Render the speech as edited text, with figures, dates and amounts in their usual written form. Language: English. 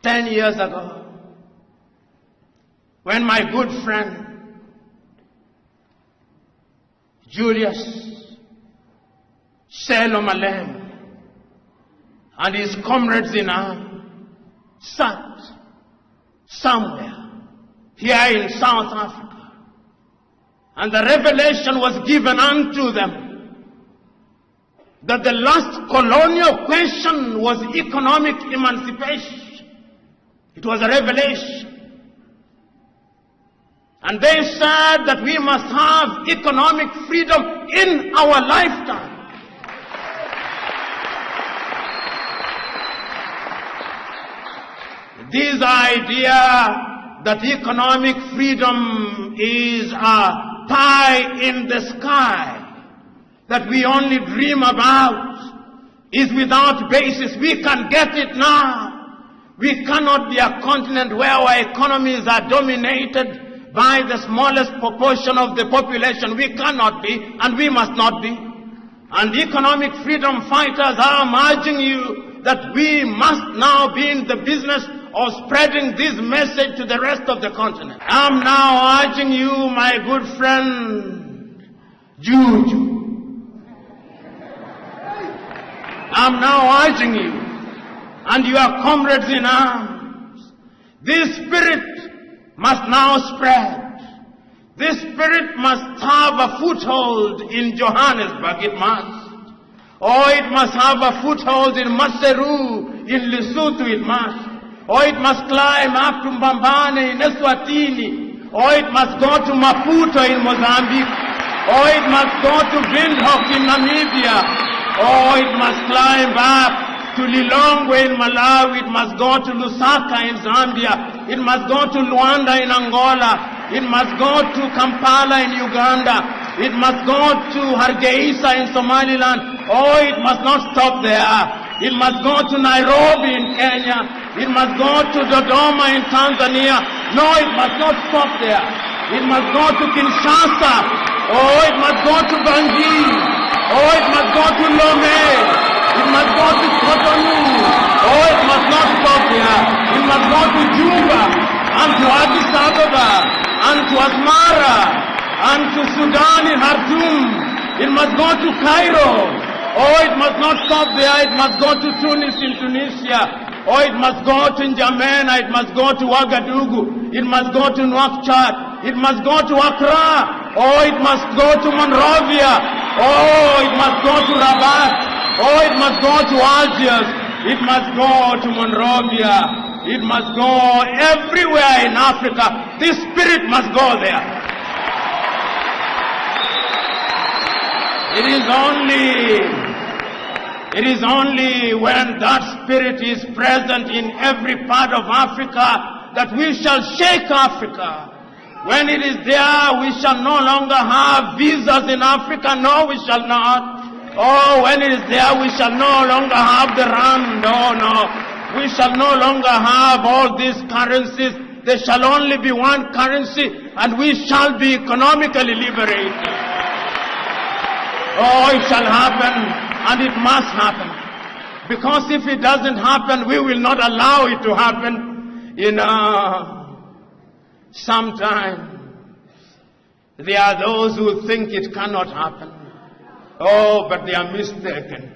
10 years ago, when my good friend Julius Selo Malem and his comrades in arms sat somewhere here in South Africa, and the revelation was given unto them that the last colonial question was economic emancipation. It was a revelation. And they said that we must have economic freedom in our lifetime. This idea that economic freedom is a pie in the sky that we only dream about is without basis. We can get it now. We cannot be a continent where our economies are dominated by the smallest proportion of the population. We cannot be, and we must not be. And economic freedom fighters are urging you that we must now be in the business of spreading this message to the rest of the continent. I'm now urging you, my good friend Juju. I'm now urging you and your comrades in arms. This spirit must now spread. This spirit must have a foothold in Johannesburg. It must. Or it must have a foothold in Maseru, in Lesotho. It must. Or it must climb up to Mbambane in Eswatini. Or it must go to Maputo in Mozambique. Or it must go to Windhoek in Namibia. Or it must climb up to Lilongwe in Malawi. It must go to Lusaka in Zambia. It must go to Luanda in Angola. It must go to Kampala in Uganda. It must go to Hargeisa in Somaliland. Or it must not stop there. It must go to Nairobi in Kenya. It must go to Dodoma in Tanzania. No, it must not stop there. It must go to Kinshasa. Or it must go to Bangui. Or it must go to Lomé. It must go to Cotonou. Or it must not stop there. It must go to Juba, and to Addis Ababa, and to Asmara, and to Sudan in Khartoum. It must go to Cairo. Or it must not stop there. It must go to Tunis in Tunisia. Or it must go to N'Djamena. It must go to Ouagadougou. It must go to Nouakchott. It must go to Accra. Or it must go to Monrovia. Or it must go to Rabat. Or it must go to Algiers. It must go to Monrovia. It must go everywhere in Africa. This spirit must go there. It is only when that spirit is present in every part of Africa that we shall shake Africa. When it is there, we shall no longer have visas in Africa. No, we shall not. Oh, when it is there, we shall no longer have the rand. No. We shall no longer have all these currencies. There shall only be one currency, and we shall be economically liberated. Oh, it shall happen, and it must happen. Because if it doesn't happen, we will not allow it to happen. Sometimes there are those who think it cannot happen. Oh, but they are mistaken.